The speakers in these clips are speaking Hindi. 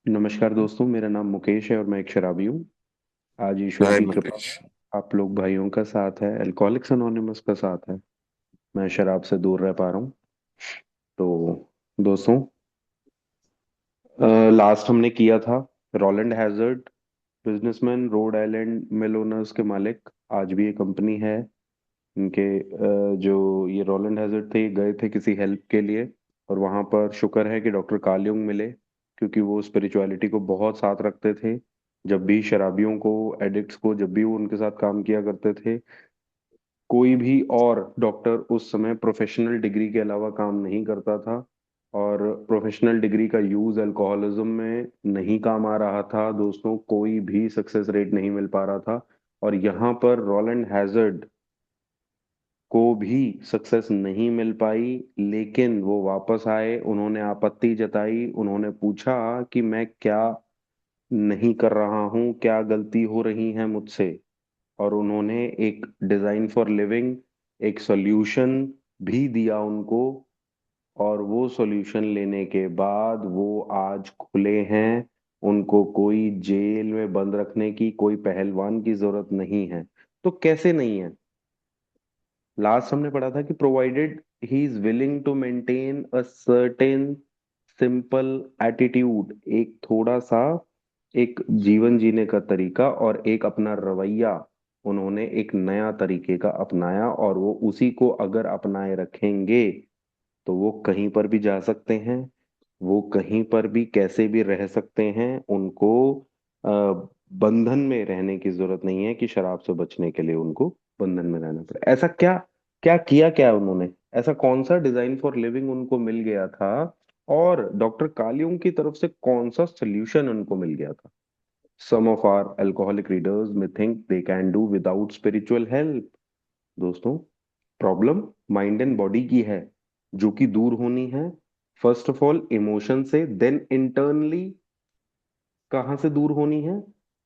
नमस्कार दोस्तों, मेरा नाम मुकेश है और मैं एक शराबी हूँ। आज ईश्वर हाय की कृपा मुकेश। से आप लोग भाइयों का साथ है, अल्कोहलिक्स अनोनिमस का साथ है। मैं शराब से दूर रह पा रहा हूँ। तो दोस्तों, लास्ट हमने किया था Roland Hazard, businessman, Rhode Island mill owners के मालिक। आज भी ये कंपनी है इनके। जो ये रोलैंड हैजर्ड थे, ये गए थे किसी हेल्प के लिए, और वहां पर शुक्र है कि डॉक्टर कार्ल युंग मिले, क्योंकि वो स्पिरिचुअलिटी को बहुत साथ रखते थे। जब भी शराबियों को, एडिक्ट्स को, जब भी वो उनके साथ काम किया करते थे, कोई भी और डॉक्टर उस समय प्रोफेशनल डिग्री के अलावा काम नहीं करता था। और प्रोफेशनल डिग्री का यूज अल्कोहलिज्म में नहीं काम आ रहा था दोस्तों, कोई भी सक्सेस रेट नहीं मिल पा रहा था। और यहाँ पर रोलैंड हैजर्ड को भी सक्सेस नहीं मिल पाई, लेकिन वो वापस आए, उन्होंने आपत्ति जताई, उन्होंने पूछा कि मैं क्या नहीं कर रहा हूँ, क्या गलती हो रही है मुझसे। और उन्होंने एक डिजाइन फॉर लिविंग, एक सॉल्यूशन भी दिया उनको। और वो सॉल्यूशन लेने के बाद वो आज खुले हैं। उनको कोई जेल में बंद रखने की, कोई पहलवान की जरूरत नहीं है। तो कैसे नहीं है? लास्ट हमने पढ़ा था कि provided he is willing to maintain a certain simple attitude, एक थोड़ा सा, एक जीवन जीने का तरीका और एक अपना रवैया, उन्होंने एक नया तरीके का अपनाया, और वो उसी को अगर अपनाए रखेंगे तो वो कहीं पर भी जा सकते हैं। वो कहीं पर भी कैसे भी रह सकते हैं। उनको अ, बंधन में रहने की जरूरत नहीं है कि शराब से बचने के लिए उनको बंधन में रहना पड़े। ऐसा क्या, क्या किया क्या उन्होंने? ऐसा कौन सा डिजाइन फॉर लिविंग उनको मिल गया था? और डॉक्टर कालियों की तरफ से कौन सा सोल्यूशन उनको मिल गया था? सम ऑफ आर अल्कोहलिक रीडर्स में think they can do without spiritual help. दोस्तों, प्रॉब्लम माइंड एंड बॉडी की है, जो कि दूर होनी है। फर्स्ट ऑफ ऑल इमोशन से, देन इंटरनली। कहाँ से दूर होनी है?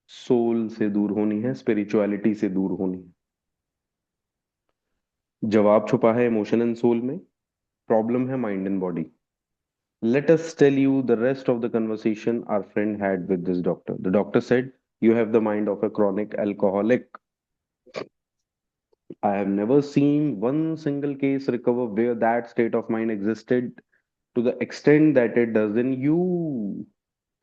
सोल से दूर होनी है, स्पिरिचुअलिटी से दूर होनी है। जवाब छुपा है इमोशन एंड सोल में, प्रॉब्लम है mind and body. Let us tell you the rest of the conversation our friend had with this doctor. The doctor said, "You have the mind of a chronic alcoholic. I have never seen one single case recover where that state of mind existed to the extent that it does in you."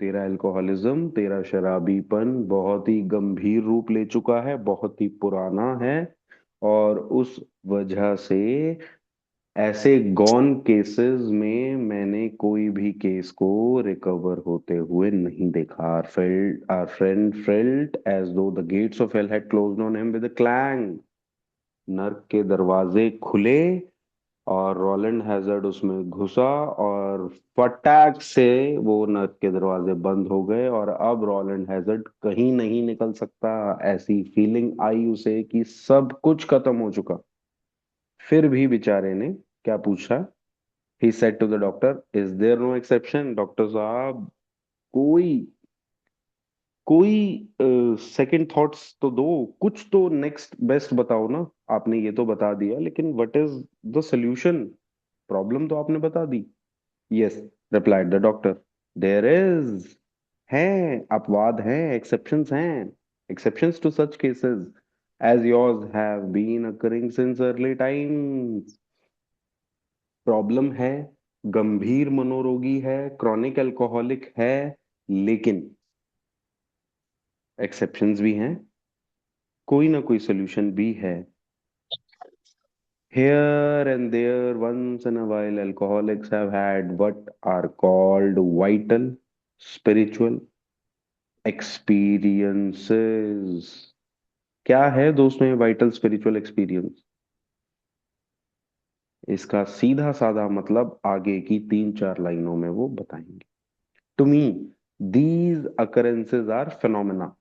तेरा अल्कोहलिज्म, तेरा शराबीपन बहुत ही गंभीर रूप ले चुका है, बहुत ही पुराना है। और उस वजह से ऐसे गॉन केसेस में मैंने कोई भी केस को रिकवर होते हुए नहीं देखा। Our friend felt as though the gates of hell had closed on him with a clang. नर्क के दरवाजे खुले और रोलैंड हैजर्ड उसमें घुसा, और फटाक से वो नर्क के दरवाजे बंद हो गए, और अब रोलैंड हैजर्ड कहीं नहीं निकल सकता। ऐसी फीलिंग आई उसे कि सब कुछ खत्म हो चुका। फिर भी बेचारे ने क्या पूछा? He said to the doctor, is there no exception? Doctor साहब, कोई कोई सेकंड थॉट्स तो दो, कुछ तो नेक्स्ट बेस्ट बताओ ना। आपने ये तो बता दिया, लेकिन what is the solution? Problem तो आपने बता दी। Yes, replied the doctor, there is, हैं अपवाद हैं, एक्सेप्शंस हैं। Exceptions to such cases as yours have been occurring since early times. Problem है, गंभीर मनोरोगी है, क्रॉनिक अल्कोहलिक है, लेकिन एक्सेप्शंस भी हैं, कोई ना कोई सोल्यूशन भी है। Here and there, once in a while, alcoholics have had what are called vital spiritual experiences. क्या है दोस्तों ये वाइटल स्पिरिचुअल एक्सपीरियंस? इसका सीधा साधा मतलब आगे की 3-4 लाइनों में वो बताएंगे। To me, these occurrences are phenomena.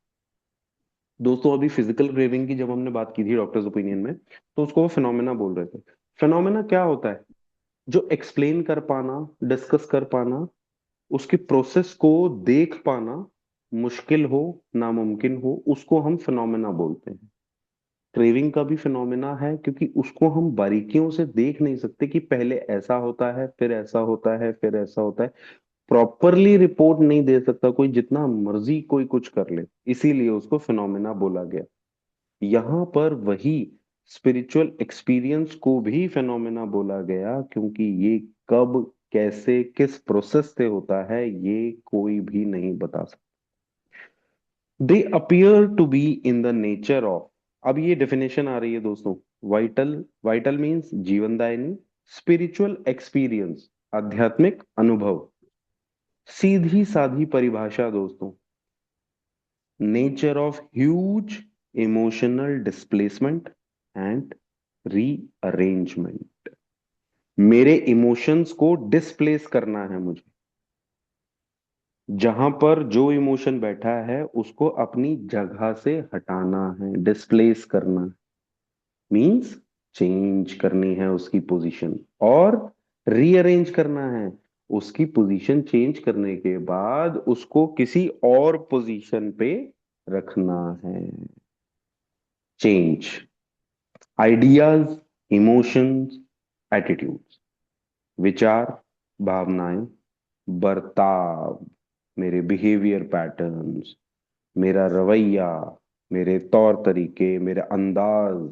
दोस्तों, अभी फिजिकल क्रेविंग की जब हमने बात की थी डॉक्टर्स ओपिनियन में, तो उसको वो फिनोमेना बोल रहे थे। फिनोमेना क्या होता है? जो एक्सप्लेन कर पाना, डिस्कस कर पाना, उसकी प्रोसेस को देख पाना मुश्किल हो, नामुमकिन हो, उसको हम फिनोमेना बोलते हैं। क्रेविंग का भी फिनोमेना है, क्योंकि उसको हम बारीकियों से देख नहीं सकते कि पहले ऐसा होता है, फिर ऐसा होता है, फिर ऐसा होता है। प्रॉपरली रिपोर्ट नहीं दे सकता कोई, जितना मर्जी कोई कुछ कर ले, इसीलिए उसको फिनोमेना बोला गया। यहां पर वही स्पिरिचुअल एक्सपीरियंस को भी फिनोमेना बोला गया, क्योंकि ये कब, कैसे, किस प्रोसेस से होता है ये कोई भी नहीं बता सकता। They appear to be in the nature of, अब ये डेफिनेशन आ रही है दोस्तों। वाइटल, वाइटल मीन्स जीवनदायिनी, स्पिरिचुअल एक्सपीरियंस आध्यात्मिक अनुभव। सीधी साधी परिभाषा दोस्तों, nature of huge emotional displacement and rearrangement. मेरे इमोशंस को डिस्प्लेस करना है मुझे, जहां पर जो इमोशन बैठा है उसको अपनी जगह से हटाना है, डिस्प्लेस करना, मींस चेंज करनी है उसकी पोजीशन, और रीअरेंज करना है। उसकी पोजीशन चेंज करने के बाद उसको किसी और पोजीशन पे रखना है। चेंज आइडियाज, इमोशंस, एटीट्यूड्स, विचार, भावनाएं, बर्ताव, मेरे बिहेवियर पैटर्न्स, मेरा रवैया, मेरे तौर तरीके, मेरे अंदाज,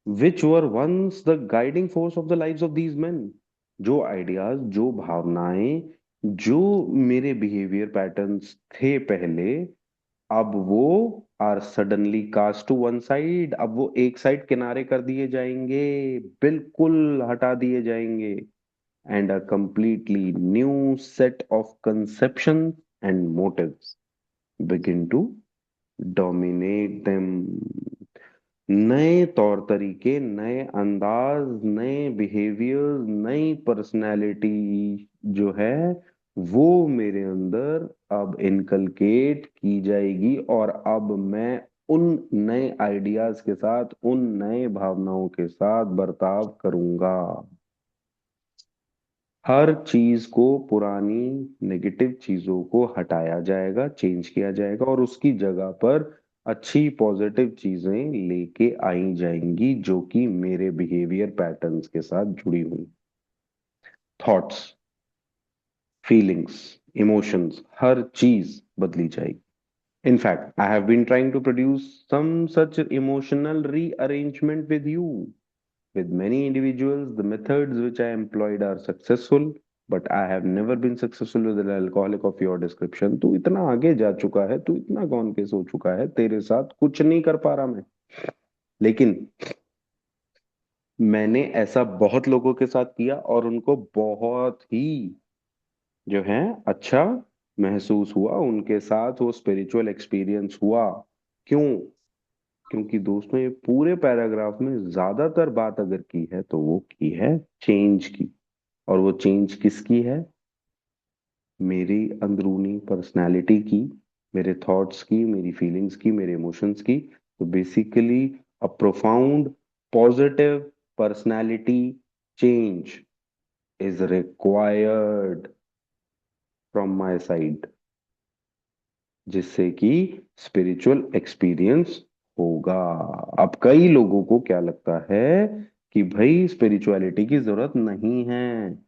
which were once the guiding force of the lives of these men. जो आइडियाज, जो भावनाएं, जो मेरे बिहेवियर पैटर्न्स थे पहले, अब वो are suddenly cast to one side, अब वो एक साइड किनारे कर दिए जाएंगे, बिल्कुल हटा दिए जाएंगे। And a completely new set of conceptions and motives begin to dominate them. नए तौर तरीके, नए अंदाज, नए बिहेवियर्स, नई पर्सनालिटी जो है वो मेरे अंदर अब इनकलकेट की जाएगी, और अब मैं उन नए आइडियाज के साथ, उन नए भावनाओं के साथ बर्ताव करूंगा। हर चीज को, पुरानी नेगेटिव चीजों को हटाया जाएगा, चेंज किया जाएगा, और उसकी जगह पर अच्छी पॉजिटिव चीजें लेके आई जाएंगी जो कि मेरे बिहेवियर पैटर्न्स के साथ जुड़ी हुई। थॉट्स, फीलिंग्स, इमोशंस, हर चीज बदली जाएगी। In fact I have been trying to produce some such emotional rearrangement with you. With many individuals, the methods which I employed are successful, but I have never been successful with an alcoholic of your description. तू इतना आगे जा चुका है, तू इतना गॉन केस हो चुका है, तेरे साथ कुछ नहीं कर पा रहा मैं। लेकिन मैंने ऐसा बहुत लोगों के साथ किया और उनको बहुत ही जो है अच्छा महसूस हुआ, उनके साथ वो स्पिरिचुअल एक्सपीरियंस हुआ। क्यों? क्योंकि दोस्तों ये पूरे पैराग्राफ में ज्यादातर बात अगर की है तो वो की है चेंज की। और वो चेंज किसकी है? मेरी अंदरूनी पर्सनालिटी की, मेरे थॉट्स की, मेरी फीलिंग्स की, मेरे इमोशंस की। तो basically a profound positive personality change is required from my side, जिससे कि स्पिरिचुअल एक्सपीरियंस होगा। अब कई लोगों को क्या लगता है कि भाई स्पिरिचुअलिटी की जरूरत नहीं है,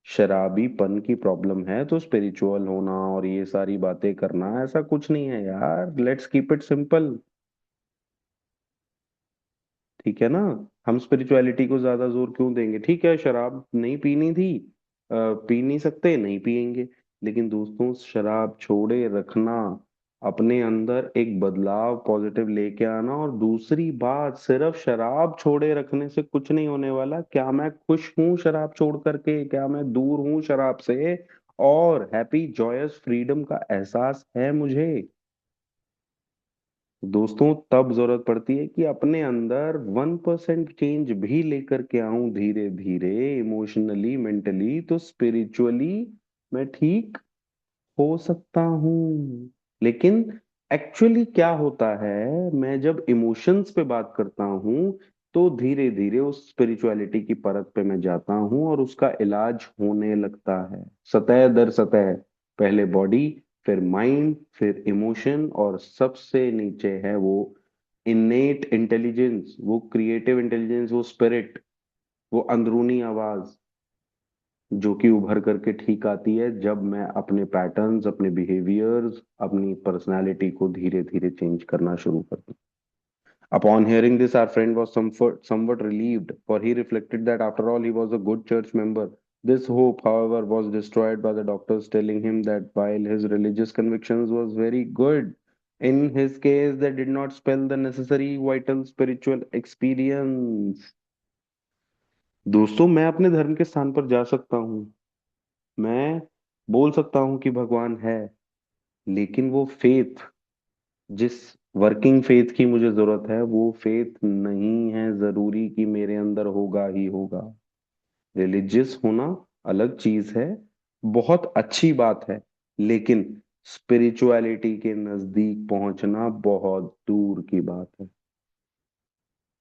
शराबीपन की प्रॉब्लम है तो स्पिरिचुअल होना और ये सारी बातें करना ऐसा कुछ नहीं है यार, लेट्स कीप इट सिंपल। ठीक है ना? हम स्पिरिचुअलिटी को ज्यादा जोर क्यों देंगे? ठीक है, शराब नहीं पीनी थी, पी नहीं सकते, नहीं पियेंगे। लेकिन दोस्तों शराब छोड़े रखना, अपने अंदर एक बदलाव पॉजिटिव लेके आना। और दूसरी बात, सिर्फ शराब छोड़े रखने से कुछ नहीं होने वाला। क्या मैं खुश हूं शराब छोड़ करके? क्या मैं दूर हूं शराब से? और हैप्पी जॉयस फ्रीडम का एहसास है मुझे? दोस्तों तब जरूरत पड़ती है कि अपने अंदर 1% चेंज भी लेकर के आऊं धीरे धीरे, इमोशनली, मेंटली, तो स्पिरिचुअली मैं ठीक हो सकता हूं। लेकिन एक्चुअली क्या होता है, मैं जब इमोशंस पे बात करता हूं तो धीरे धीरे उस स्पिरिचुअलिटी की परत पे मैं जाता हूं और उसका इलाज होने लगता है, सतह दर सतह। पहले बॉडी, फिर माइंड, फिर इमोशन, और सबसे नीचे है वो इन्नेट इंटेलिजेंस, वो क्रिएटिव इंटेलिजेंस, वो स्पिरिट, वो अंदरूनी आवाज। जो कि उभर करके ठीक आती है जब मैं अपने पैटर्न्स, अपने बिहेवियर्स, अपनी पर्सनालिटी को धीरे धीरे चेंज करना शुरू कर दूं। Upon hearing this, our friend was somewhat relieved, for he reflected that after all, he was a good church member. This hope, however, was destroyed by the doctors telling him that while his religious convictions was very good, in his case, they did not spell the necessary vital spiritual experience. दोस्तों, मैं अपने धर्म के स्थान पर जा सकता हूँ, मैं बोल सकता हूँ कि भगवान है, लेकिन वो फेथ, जिस वर्किंग फेथ की मुझे जरूरत है, वो फेथ नहीं है जरूरी कि मेरे अंदर होगा ही होगा। रिलीजियस होना अलग चीज है, बहुत अच्छी बात है, लेकिन स्पिरिचुअलिटी के नजदीक पहुंचना बहुत दूर की बात है।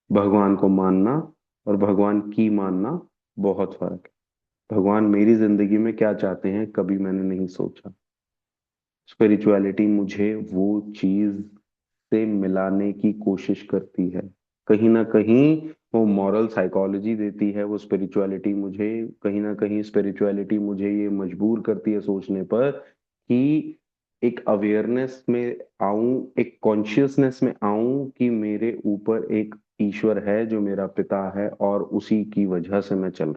भगवान को मानना और भगवान की मानना बहुत फर्क है। भगवान मेरी जिंदगी में क्या चाहते हैं, कभी मैंने नहीं सोचा। स्पिरिचुअलिटी मुझे वो चीज से मिलाने की कोशिश करती है। कहीं ना कहीं वो मॉरल साइकोलॉजी देती है, वो स्पिरिचुअलिटी मुझे, कहीं ना कहीं स्पिरिचुअलिटी मुझे ये मजबूर करती है सोचने पर कि एक अवेयरनेस में आऊं, एक कॉन्शियसनेस में आऊं कि मेरे ऊपर एक ईश्वर है जो मेरा पिता है और उसी की वजह से मैं चल।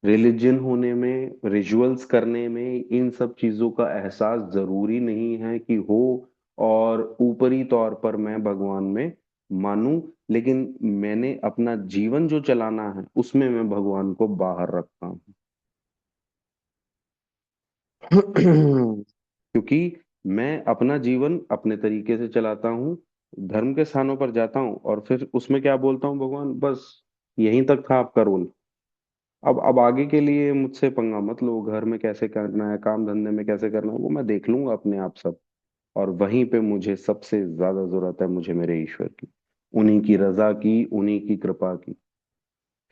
रिलीजन होने में, रिचुअल्स करने में इन सब चीजों का एहसास जरूरी नहीं है कि हो, और ऊपरी तौर पर मैं भगवान में मानूं, लेकिन मैंने अपना जीवन जो चलाना है उसमें मैं भगवान को बाहर रखता हूँ। क्योंकि मैं अपना जीवन अपने तरीके से चलाता हूँ, धर्म के स्थानों पर जाता हूँ और फिर उसमें क्या बोलता हूँ, भगवान बस यहीं तक था आपका रोल, अब आगे के लिए मुझसे पंगा मत लो, घर में कैसे करना है, काम धंधे में कैसे करना है, वो मैं देख लूंगा अपने आप सब। और वहीं पे मुझे सबसे ज्यादा जरूरत है, मुझे मेरे ईश्वर की, उन्हीं की रजा की, उन्हीं की कृपा की।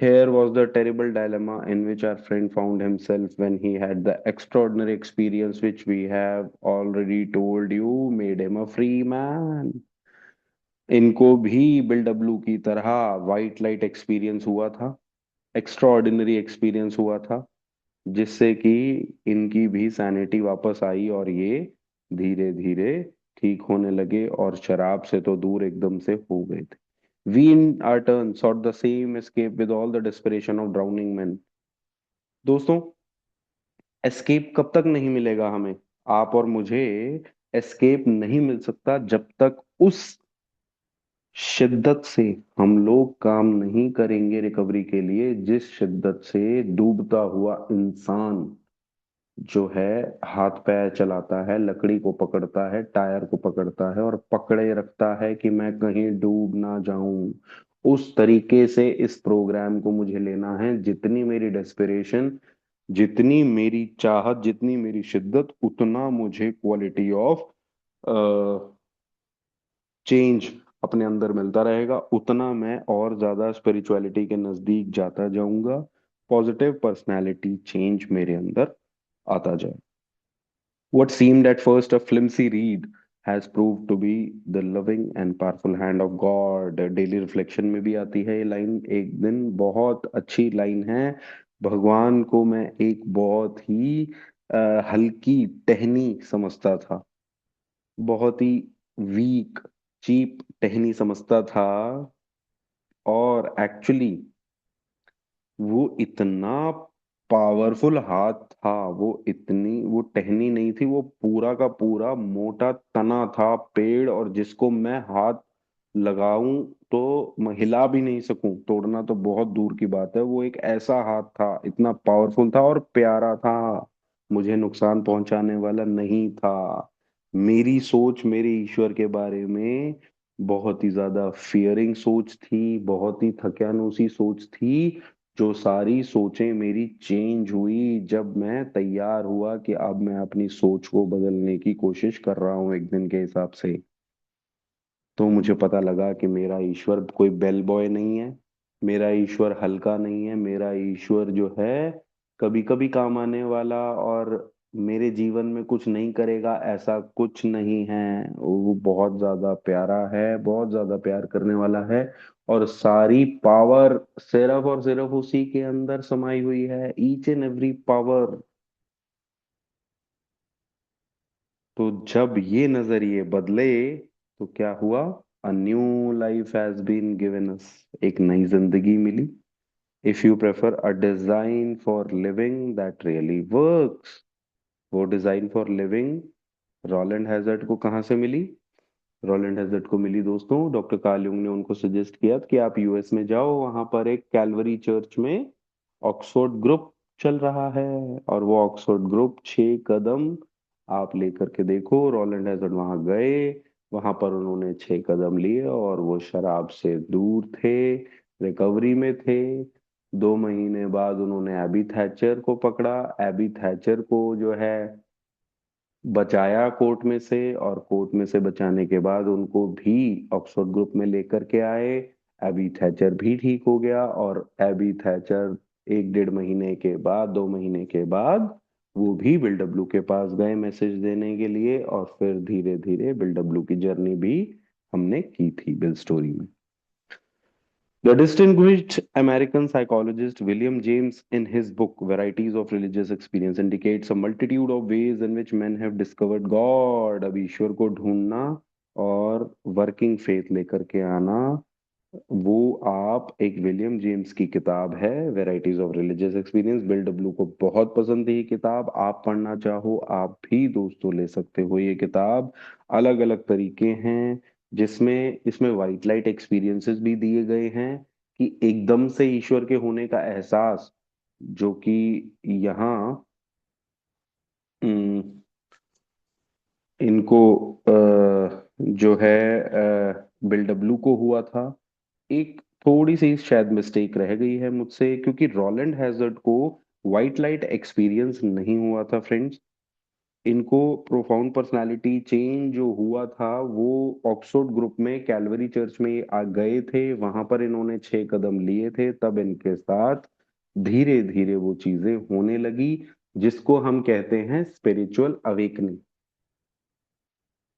Here was the terrible dilemma in which our friend found himself when he had the extraordinary experience which we have already told you made him a free man. इनको भी बिल डब्ल्यू की तरह वाइट लाइट एक्सपीरियंस हुआ था, एक्स्ट्राऑर्डिनरी एक्सपीरियंस हुआ था, जिससे कि इनकी भी सैनिटी वापस आई और ये धीरे धीरे ठीक होने लगे और शराब से तो दूर एकदम से हो गए थे। We in our turn sought the same escape with all the desperation of drowning men. दोस्तों, एस्केप कब तक नहीं मिलेगा हमें, आप और मुझे एस्केप नहीं मिल सकता जब तक उस शिद्दत से हम लोग काम नहीं करेंगे रिकवरी के लिए, जिस शिद्दत से डूबता हुआ इंसान जो है हाथ पैर चलाता है, लकड़ी को पकड़ता है, टायर को पकड़ता है और पकड़े रखता है कि मैं कहीं डूब ना जाऊं। उस तरीके से इस प्रोग्राम को मुझे लेना है, जितनी मेरी डेस्पिरेशन, जितनी मेरी चाहत, जितनी मेरी शिद्दत, उतना मुझे क्वालिटी ऑफ चेंज अपने अंदर मिलता रहेगा, उतना मैं और ज्यादा स्पिरिचुअलिटी के नजदीक जाता जाऊंगा, पॉजिटिव पर्सनालिटी चेंज मेरे अंदर आता जाए। What seemed at first a flimsy reed has proved to be the loving and powerful hand of God. Daily reflection में भी आती है ये लाइन, एक दिन बहुत अच्छी लाइन है। भगवान को मैं एक बहुत ही हल्की टहनी समझता था, बहुत ही वीक, चीप टहनी समझता था, और एक्चुअली वो इतना पावरफुल हाथ था, वो इतनी, वो टहनी नहीं थी, वो पूरा का पूरा मोटा तना था, पेड़, और जिसको मैं हाथ लगाऊं तो मैं हिला भी नहीं सकूं, तोड़ना तो बहुत दूर की बात है। वो एक ऐसा हाथ था, इतना पावरफुल था और प्यारा था, मुझे नुकसान पहुंचाने वाला नहीं था। मेरी सोच मेरे ईश्वर के बारे में बहुत ही ज्यादा फियरिंग सोच थी, बहुत ही थक्यानुसी सोच थी, जो सारी सोचें मेरी चेंज हुई जब मैं तैयार हुआ कि अब मैं अपनी सोच को बदलने की कोशिश कर रहा हूं एक दिन के हिसाब से। तो मुझे पता लगा कि मेरा ईश्वर कोई बेल बॉय नहीं है, मेरा ईश्वर हल्का नहीं है, मेरा ईश्वर जो है कभी कभी काम आने वाला और मेरे जीवन में कुछ नहीं करेगा, ऐसा कुछ नहीं है। वो बहुत ज्यादा प्यारा है, बहुत ज्यादा प्यार करने वाला है, और सारी पावर सिर्फ और सिर्फ उसी के अंदर समाई हुई है, ईच एंड एवरी पावर। तो जब ये नजरिए बदले तो क्या हुआ? A new life has been given us, एक नई जिंदगी मिली। If you prefer a design for living that really works. वो design for living Roland Hazard को कहाँ से मिली? रॉलैंड हैजर्ड को मिली दोस्तों, डॉक्टर कार्ल यूंग ने उनको सजेस्ट किया कि आप यूएस में जाओ, वहां पर एक कैलवरी चर्च में ऑक्सफोर्ड ग्रुप चल रहा है। और वो ऑक्सफोर्ड ग्रुप 6 कदम आप लेकर के देखो। रॉलैंड हैजर्ड वहां गए, वहां पर उन्होंने 6 कदम लिए और वो शराब से दूर थे, रिकवरी में थे। 2 महीने बाद उन्होंने एबी थैचर को पकड़ा। एबी थैचर को जो है बचाया कोर्ट में से, और कोर्ट में से बचाने के बाद उनको भी ऑक्सफोर्ड ग्रुप में लेकर के आए। एबी थैचर भी ठीक हो गया, और एबी थैचर 1 डेढ़ महीने के बाद, 2 महीने के बाद वो भी बिल डब्ल्यू के पास गए मैसेज देने के लिए। और फिर धीरे धीरे बिल डब्ल्यू की जर्नी भी हमने की थी बिल स्टोरी में। The distinguished American psychologist William James, in his book Varieties of Religious Experience, indicates a multitude of ways in which men have discovered God। अब ईश्वर को ढूंढना और वर्किंग फेथ लेकर के आना, वो आप एक विलियम जेम्स की किताब है varieties of religious experience. Bill W को बहुत पसंद है ये किताब, आप पढ़ना चाहो आप भी दोस्तों ले सकते हो ये किताब। अलग अलग तरीके हैं जिसमें इसमें वाइट लाइट एक्सपीरियंसेस भी दिए गए हैं कि एकदम से ईश्वर के होने का एहसास, जो कि यहाँ इनको जो है बिल डब्ल्यू को हुआ था। एक थोड़ी सी शायद मिस्टेक रह गई है मुझसे, क्योंकि रॉलैंड हैजर्ड को वाइट लाइट एक्सपीरियंस नहीं हुआ था फ्रेंड्स। इनको प्रोफाउंड पर्सनालिटी चेंज जो हुआ था वो ऑक्सफोर्ड ग्रुप में कैलवरी चर्च में आ गए थे, वहां पर इन्होंने 6 कदम लिए थे, तब इनके साथ धीरे धीरे वो चीजें होने लगी, जिसको हम कहते हैं स्पिरिचुअल अवेकनिंग,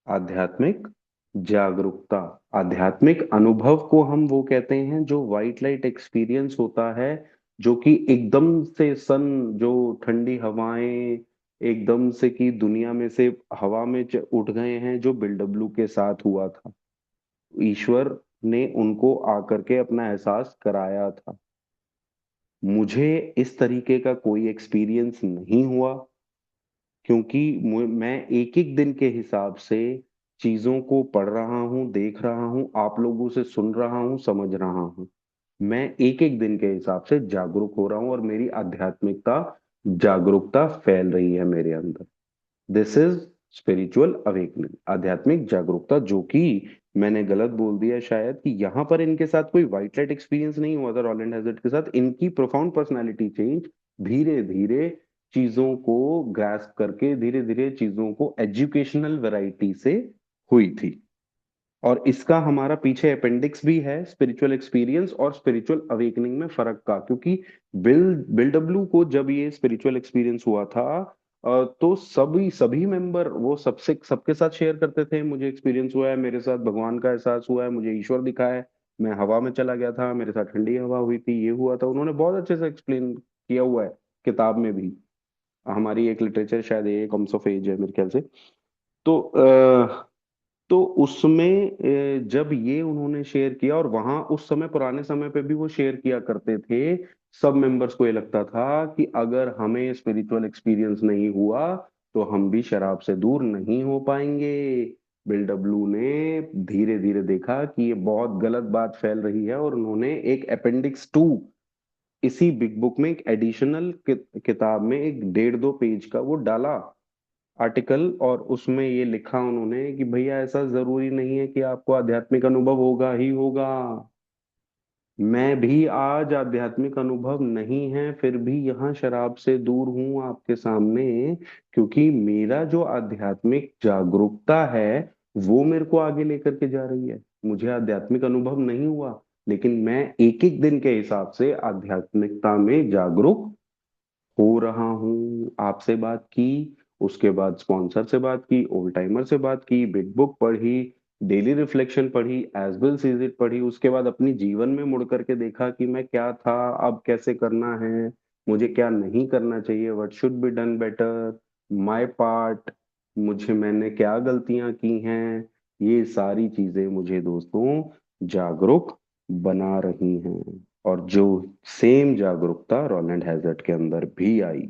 आध्यात्मिक जागरूकता। आध्यात्मिक अनुभव को हम वो कहते हैं जो वाइट लाइट एक्सपीरियंस होता है, जो कि एकदम से सन, जो ठंडी हवाएं एकदम से कि दुनिया में से हवा में उठ गए हैं, जो बिल डब्ल्यू के साथ हुआ था। ईश्वर ने उनको आकर के अपना एहसास कराया था। मुझे इस तरीके का कोई एक्सपीरियंस नहीं हुआ, क्योंकि मैं एक एक दिन के हिसाब से चीजों को पढ़ रहा हूँ, देख रहा हूँ, आप लोगों से सुन रहा हूँ, समझ रहा हूँ। मैं एक एक दिन के हिसाब से जागरूक हो रहा हूँ, और मेरी आध्यात्मिकता जागरूकता फैल रही है मेरे अंदर। दिस इज स्पिरिचुअल अवेकनिंग, आध्यात्मिक जागरूकता। जो कि मैंने गलत बोल दिया शायद, कि यहाँ पर इनके साथ कोई व्हाइट लाइट एक्सपीरियंस नहीं हुआ था रॉलैंड हैजर्ड के साथ। इनकी प्रोफाउंड पर्सनालिटी चेंज धीरे धीरे चीजों को ग्रास्प करके, धीरे धीरे चीजों को एजुकेशनल वैरायटी से हुई थी। और इसका हमारा पीछे अपेंडिक्स भी है, स्पिरिचुअल एक्सपीरियंस और स्पिरिचुअल अवेकनिंग में फर्क का। क्योंकि बिल बिल डब्ल्यू को जब ये स्पिरिचुअल एक्सपीरियंस हुआ था, तो सभी सभी मेंबर वो सबसे सबके साथ शेयर करते थे, मुझे एक्सपीरियंस हुआ है, मेरे साथ भगवान का एहसास हुआ है, मुझे ईश्वर दिखा है, मैं हवा में चला गया था, मेरे साथ ठंडी हवा हुई थी, ये हुआ था। उन्होंने बहुत अच्छे से एक्सप्लेन किया हुआ है किताब में भी। हमारी एक लिटरेचर शायद ये कम्स ऑफ एज है मेरे ख्याल से। तो तो उसमें जब ये उन्होंने शेयर किया, और वहां उस समय पुराने समय पे भी वो शेयर किया करते थे, सब मेंबर्स को ये लगता था कि अगर हमें स्पिरिचुअल एक्सपीरियंस नहीं हुआ तो हम भी शराब से दूर नहीं हो पाएंगे। बिल डब्ल्यू ने धीरे धीरे देखा कि ये बहुत गलत बात फैल रही है, और उन्होंने एक अपेंडिक्स 2 इसी बिग बुक में एक एडिशनल किताब में एक 1.5-2 पेज का वो डाला आर्टिकल। और उसमें ये लिखा उन्होंने कि भैया ऐसा जरूरी नहीं है कि आपको आध्यात्मिक अनुभव होगा ही होगा। मैं भी आज आध्यात्मिक अनुभव नहीं है, फिर भी यहाँ शराब से दूर हूं आपके सामने, क्योंकि मेरा जो आध्यात्मिक जागरूकता है वो मेरे को आगे लेकर के जा रही है। मुझे आध्यात्मिक अनुभव नहीं हुआ, लेकिन मैं एक एक दिन के हिसाब से आध्यात्मिकता में जागरूक हो रहा हूँ। आपसे बात की, उसके बाद स्पॉन्सर से बात की, ओल्ड टाइमर से बात की, बिग बुक पढ़ी, डेली रिफ्लेक्शन पढ़ी, एज वेल सीज इट पढ़ी, उसके बाद अपनी जीवन में मुड़ करके देखा कि मैं क्या था, अब कैसे करना है, मुझे क्या नहीं करना चाहिए, what should be done better, my part, मुझे मैंने क्या गलतियां की हैं, ये सारी चीजें मुझे दोस्तों जागरूक बना रही हैं। और जो सेम जागरूकता रोलैंड हैजर्ड के अंदर भी आई।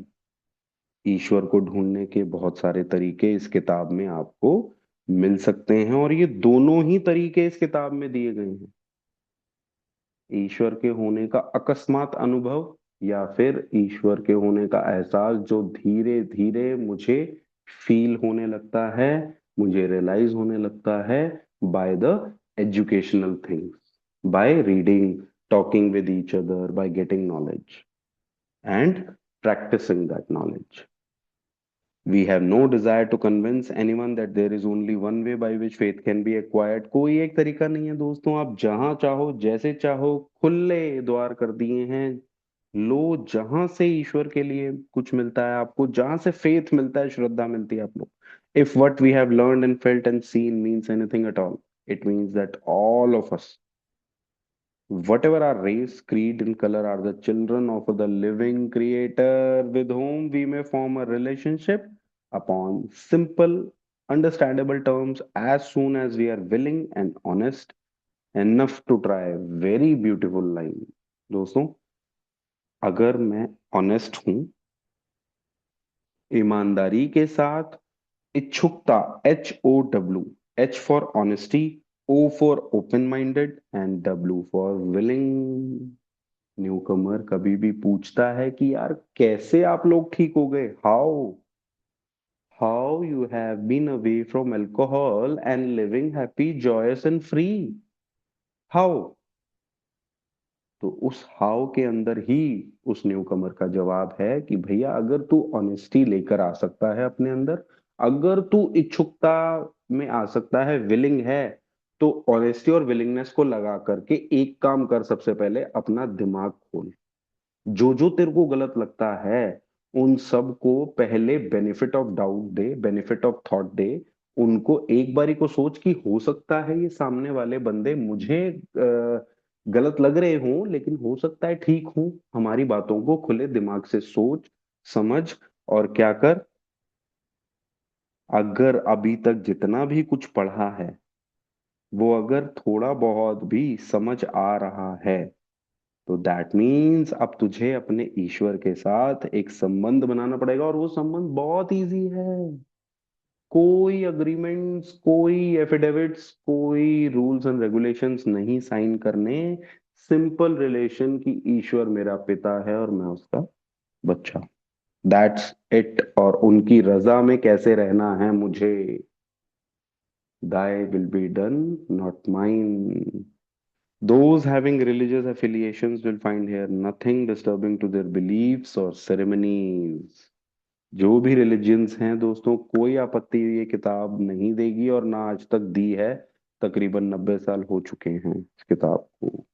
ईश्वर को ढूंढने के बहुत सारे तरीके इस किताब में आपको मिल सकते हैं, और ये दोनों ही तरीके इस किताब में दिए गए हैं। ईश्वर के होने का अकस्मात अनुभव, या फिर ईश्वर के होने का एहसास जो धीरे धीरे मुझे फील होने लगता है, मुझे रियलाइज होने लगता है, by the educational things, by reading, talking with each other, by getting knowledge and practicing that knowledge. We have no desire to convince anyone that there is only one way by which faith can be acquired. कोई एक तरीका नहीं है दोस्तों, आप जहां चाहो जैसे चाहो, खुले द्वार कर दिए हैं। लो, जहां से ईश्वर के लिए कुछ मिलता है आपको, जहां से फेथ मिलता है, श्रद्धा मिलती है आप लोग। If what we have learned and felt and seen means anything at all, it means that all of us, whatever our race, creed, and color, are the children of the living creator with whom we may form a relationship upon simple, understandable terms as soon as we are willing and honest enough to try a very beautiful line. दोस्तों, अगर मैं ऑनेस्ट हूं, ईमानदारी के साथ, इच्छुकता, HOW, H for honesty, O for open minded and W for willing. Newcomer कभी भी पूछता है कि यार कैसे आप लोग ठीक हो गए, how you have been away from alcohol and living happy joyous and free, how. तो उस हाउ के अंदर ही उस न्यूकमर का जवाब है कि भैया, अगर तू ऑनेस्टी लेकर आ सकता है अपने अंदर, अगर तू इच्छुकता में आ सकता है, विलिंग है, तो ऑनेस्टी और विलिंगनेस को लगा करके एक काम कर, सबसे पहले अपना दिमाग खोल। जो जो तेरे को गलत लगता है, उन सब को पहले बेनिफिट ऑफ डाउट दे, बेनिफिट ऑफ थॉट दे। उनको एक बारी को सोच कि हो सकता है ये सामने वाले बंदे मुझे गलत लग रहे हों, लेकिन हो सकता है ठीक हूं। हमारी बातों को खुले दिमाग से सोच, समझ, और क्या कर, अगर अभी तक जितना भी कुछ पढ़ा है वो अगर थोड़ा बहुत भी समझ आ रहा है, तो दैट मीन्स अब तुझे अपने ईश्वर के साथ एक संबंध बनाना पड़ेगा, और वो संबंध बहुत इजी है। कोई अग्रीमेंट्स, कोई एफिडेविट्स, कोई रूल्स एंड रेगुलेशंस नहीं साइन करने। सिंपल रिलेशन की ईश्वर मेरा पिता है और मैं उसका बच्चा। That's it. और उनकी रजा में कैसे रहना है मुझे। Thy will be done, not mine. Those having religious affiliations will find here nothing disturbing to their beliefs or ceremonies. जो भी रिलीजियंस हैं दोस्तों, कोई आपत्ति ये किताब नहीं देगी, और ना आज तक दी है। तकरीबन 90 साल हो चुके हैं इस किताब को।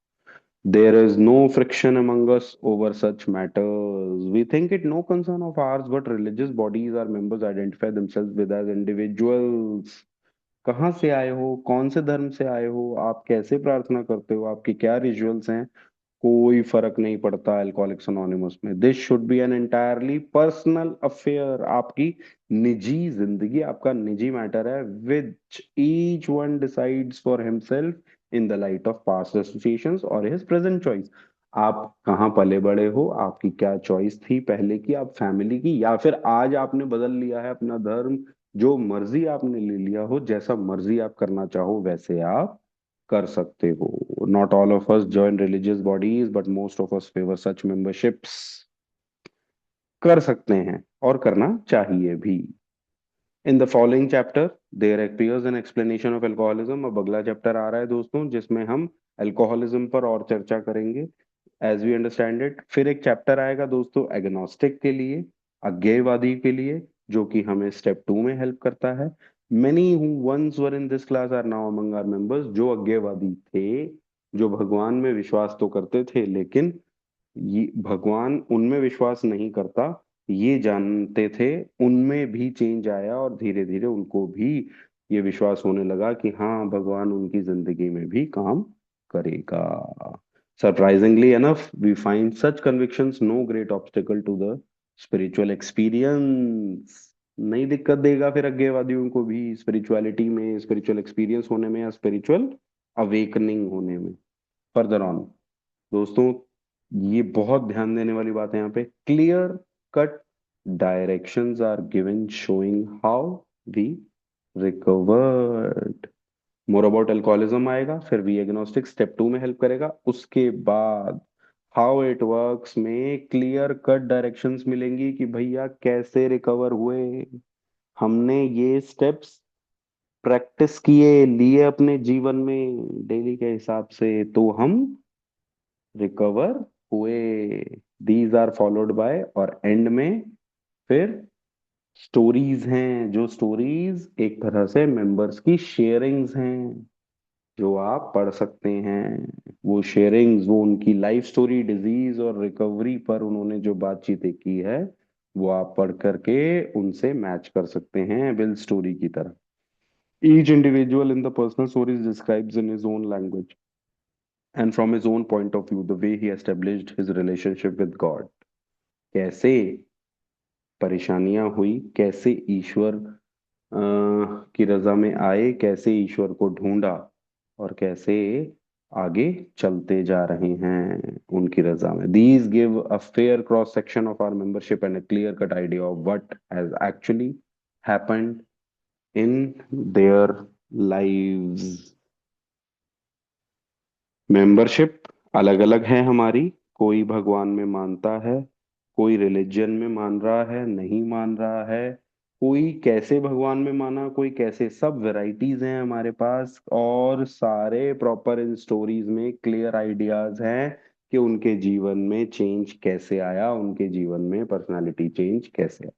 There is no friction among us over such matters. We think it no concern of ours, but religious bodies our members identify themselves with as individuals. कहाँ से आए हो, कौन से धर्म से आए हो, आप कैसे प्रार्थना करते हो, आपकी क्या रिचुअल्स हैं, कोई फर्क नहीं पड़ता अल्कोहलिक्स अनोनिमस में। This should be an entirely personal affair. आपकी निजी जिंदगी, आपका निजी मैटर है, which each one decides for himself in the light of past associations और हिज प्रेजेंट चॉइस। आप कहाँ पले बड़े हो, आपकी क्या चॉइस थी पहले की, आप फैमिली की, या फिर आज आपने बदल लिया है अपना धर्म। जो मर्जी आपने ले लिया हो, जैसा मर्जी आप करना चाहो वैसे आप कर सकते हो। Not all of us join religious bodies, but most of us favour such memberships. कर सकते हैं और करना चाहिए भी। In the following chapter there appears an explanation of alcoholism. अब अगला चैप्टर आ रहा है दोस्तों, जिसमें हम अल्कोहलिज्म पर और चर्चा करेंगे, एज वी अंडरस्टैंड इट। फिर एक चैप्टर आएगा दोस्तों एग्नोस्टिक के लिए, अज्ञेयवादी के लिए, जो कि हमें स्टेप 2 में हेल्प करता है। Many who once were in this class are now among our members. जो अज्ञेयवादी थे, जो भगवान में विश्वास तो करते थे, लेकिन ये भगवान उनमें विश्वास नहीं करता, ये जानते थे, उनमें भी चेंज आया, और धीरे धीरे उनको भी ये विश्वास होने लगा कि हाँ, भगवान उनकी जिंदगी में भी काम करेगा। Surprisingly enough we find such convictions no great obstacle to the spiritual experience. नहीं दिक्कत देगा फिर अज्ञेयवादियों को भी स्पिरिचुअलिटी में, स्पिरिचुअल एक्सपीरियंस होने में, या स्पिरिचुअल अवेकनिंग होने में। फर्दर ऑन दोस्तों, ये बहुत ध्यान देने वाली बात है यहाँ पे। Clear cut directions are given showing how we recovered. More about alcoholism आएगा, फिर वी एग्नोस्टिक स्टेप 2 में हेल्प करेगा। उसके बाद हाउ इट वर्क्स में क्लियर कट डायरेक्शंस मिलेंगी कि भैया कैसे रिकवर हुए। हमने ये स्टेप्स प्रैक्टिस किए, लिए अपने जीवन में डेली के हिसाब से, तो हम रिकवर हुए। दीज आर फॉलोड बाय, और एंड में फिर स्टोरीज हैं, जो स्टोरीज एक तरह से मेंबर्स की शेयरिंग्स हैं, जो आप पढ़ सकते हैं। वो शेयरिंग्स, वो उनकी लाइफ स्टोरी, डिजीज और रिकवरी पर उन्होंने जो बातचीतें की है, वो आप पढ़ करके उनसे मैच कर सकते हैं बिल स्टोरी की तरह। Each individual in the personal stories describes in his own language and from his own point of view the way he established his relationship with God. कैसे परेशानियां हुई, कैसे ईश्वर की रजा में आए, कैसे ईश्वर को ढूंढा, और कैसे आगे चलते जा रहे हैं उनकी रजा में। These give a fair cross section of our membership and a clear cut idea of what has actually happened in their lives. Membership अलग अलग है हमारी। कोई भगवान में मानता है, कोई रिलीजन में मान रहा है, नहीं मान रहा है, कोई कैसे भगवान में माना, कोई कैसे, सब वैरायटीज हैं हमारे पास। और सारे प्रॉपर इन स्टोरीज में क्लियर आइडियाज हैं कि उनके जीवन में चेंज कैसे आया, उनके जीवन में पर्सनालिटी चेंज कैसे आया।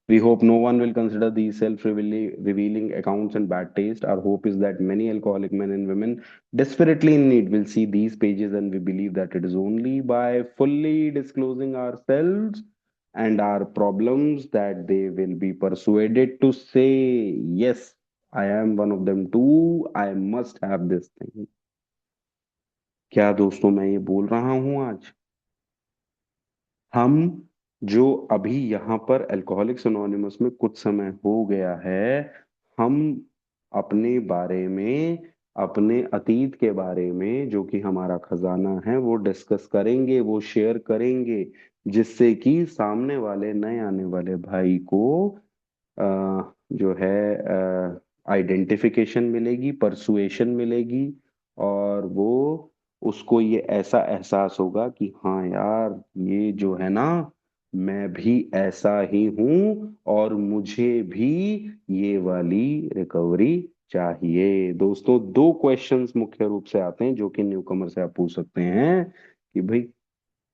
We hope no one will consider these self-revealing accounts in bad taste. Our hope is that many alcoholic men and women desperately in need will see these pages, and we believe that it is only by fully disclosing ourselves and our problems that they will be persuaded to say, yes, I am one of them too. I must have this thing. क्या दोस्तों मैं ये बोल रहा हूं आज? हम जो अभी यहाँ पर अल्कोहलिक्स अनोनिमस में कुछ समय हो गया है, हम अपने बारे में, अपने अतीत के बारे में, जो कि हमारा खजाना है, वो डिस्कस करेंगे, वो शेयर करेंगे, जिससे कि सामने वाले नए आने वाले भाई को जो है आइडेंटिफिकेशन मिलेगी, परसुएशन मिलेगी, और वो, उसको ये ऐसा एहसास होगा कि हाँ यार, ये जो है ना, मैं भी ऐसा ही हूं, और मुझे भी ये वाली रिकवरी चाहिए। दोस्तों, दो क्वेश्चंस मुख्य रूप से आते हैं जो कि न्यूकमर से आप पूछ सकते हैं, कि भाई,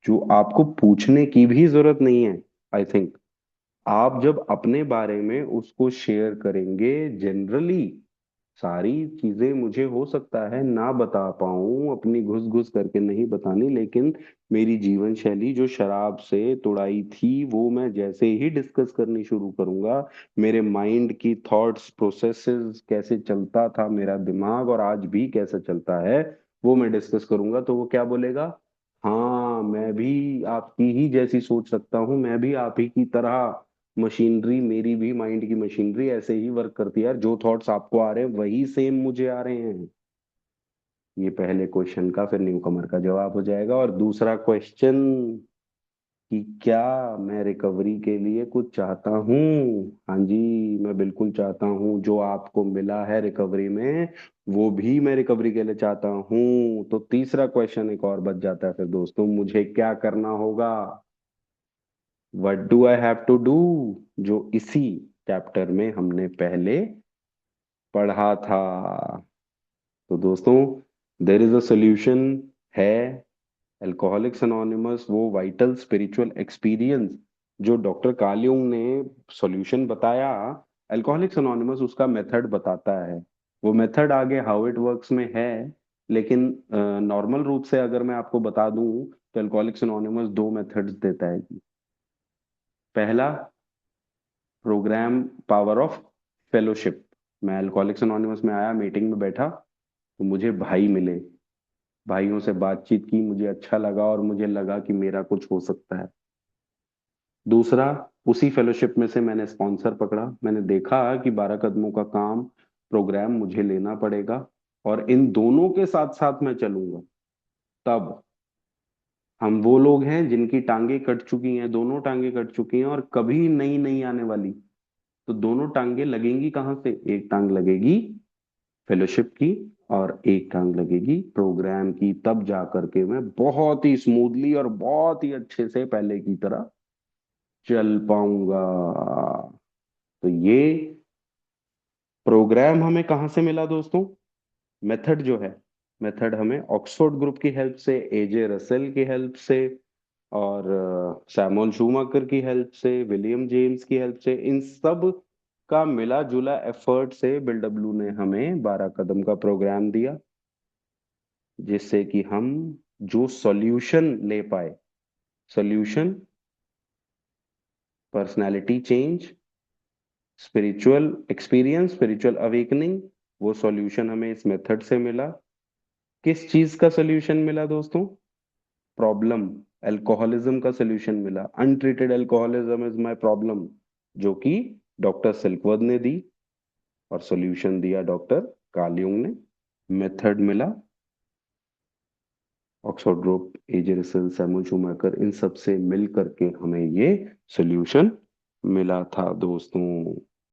जो आपको पूछने की भी जरूरत नहीं है, आई थिंक। आप जब अपने बारे में उसको शेयर करेंगे, जनरली सारी चीजें मुझे हो सकता है ना बता पाऊं, अपनी घुस घुस करके नहीं बतानी, लेकिन मेरी जीवन शैली जो शराब से तुड़ाई थी, वो मैं जैसे ही डिस्कस करनी शुरू करूंगा, मेरे माइंड की थॉट्स प्रोसेसेस कैसे चलता था मेरा दिमाग, और आज भी कैसे चलता है, वो मैं डिस्कस करूंगा, तो वो क्या बोलेगा? हाँ, मैं भी आपकी ही जैसी सोच रखता हूँ, मैं भी आप ही की तरह, मशीनरी, मेरी भी माइंड की मशीनरी ऐसे ही वर्क करती है यार, जो थॉट्स आपको आ रहे हैं वही सेम मुझे आ रहे हैं। ये पहले क्वेश्चन का फिर न्यूकमर का जवाब हो जाएगा। और दूसरा क्वेश्चन, कि क्या मैं रिकवरी के लिए कुछ चाहता हूँ? हाँ जी, मैं बिल्कुल चाहता हूँ। जो आपको मिला है रिकवरी में, वो भी मैं रिकवरी के लिए चाहता हूँ। तो तीसरा क्वेश्चन एक और बच जाता है फिर दोस्तों, मुझे क्या करना होगा? What do I have to do? जो इसी चैप्टर में हमने पहले पढ़ा था। तो दोस्तों, देर इज अ सोल्यूशन है। अल्कोहलिक्स अनोनिमस, वो वाइटल स्पिरिचुअल एक्सपीरियंस जो डॉक्टर कार्ल यूंग ने सॉल्यूशन बताया, अल्कोहलिक्स अनोनिमस उसका मेथड बताता है। वो मेथड आगे हाउ इट वर्क्स में है, लेकिन नॉर्मल रूप से अगर मैं आपको बता दूं, तो अल्कोहलिक्स अनोनिमस दो मेथड्स देता है जी। पहला, प्रोग्राम पावर ऑफ फेलोशिप। मैं अल्कोहलिक्स अनोनिमस में आया, मीटिंग में बैठा तो मुझे भाई मिले, भाइयों से बातचीत की, मुझे अच्छा लगा और मुझे लगा कि मेरा कुछ हो सकता है। दूसरा, उसी फेलोशिप में से मैंने स्पॉन्सर पकड़ा, मैंने देखा कि 12 कदमों का काम प्रोग्राम मुझे लेना पड़ेगा और इन दोनों के साथ साथ मैं चलूंगा। तब हम वो लोग हैं जिनकी टांगे कट चुकी हैं, दोनों टांगे कट चुकी हैं और कभी नई नहीं आने वाली। तो दोनों टांगे लगेंगी कहाँ से? एक टांग लगेगी फेलोशिप की और एक टांग लगेगी प्रोग्राम की। तब जा करके मैं बहुत ही स्मूथली और बहुत ही अच्छे से पहले की तरह चल पाऊंगा। तो ये प्रोग्राम हमें कहाँ से मिला दोस्तों? मेथड जो है, मेथड हमें ऑक्सफोर्ड ग्रुप की हेल्प से, एजे रसेल की हेल्प से और सैमुअल शूमाकर की हेल्प से, विलियम जेम्स की हेल्प से, इन सब का मिला जुला एफर्ट से बिल डब्ल्यू ने हमें 12 कदम का प्रोग्राम दिया, जिससे कि हम जो सॉल्यूशन ले पाए, solution, personality change, spiritual experience, spiritual awakening, वो सॉल्यूशन हमें इस मेथड से मिला। किस चीज का सॉल्यूशन मिला दोस्तों? प्रॉब्लम, अल्कोहलिज्म का सॉल्यूशन मिला। Untreated alcoholism is my problem, जो कि डॉक्टर सिल्कवर्थ ने दी और सॉल्यूशन दिया डॉक्टर कार्ल युंग ने। मेथड मिला ऑक्सफोर्ड ग्रुप, एजे रसेल, सैमुअल शूमाकर, इन सब से मिल करके हमें ये सॉल्यूशन मिला था दोस्तों।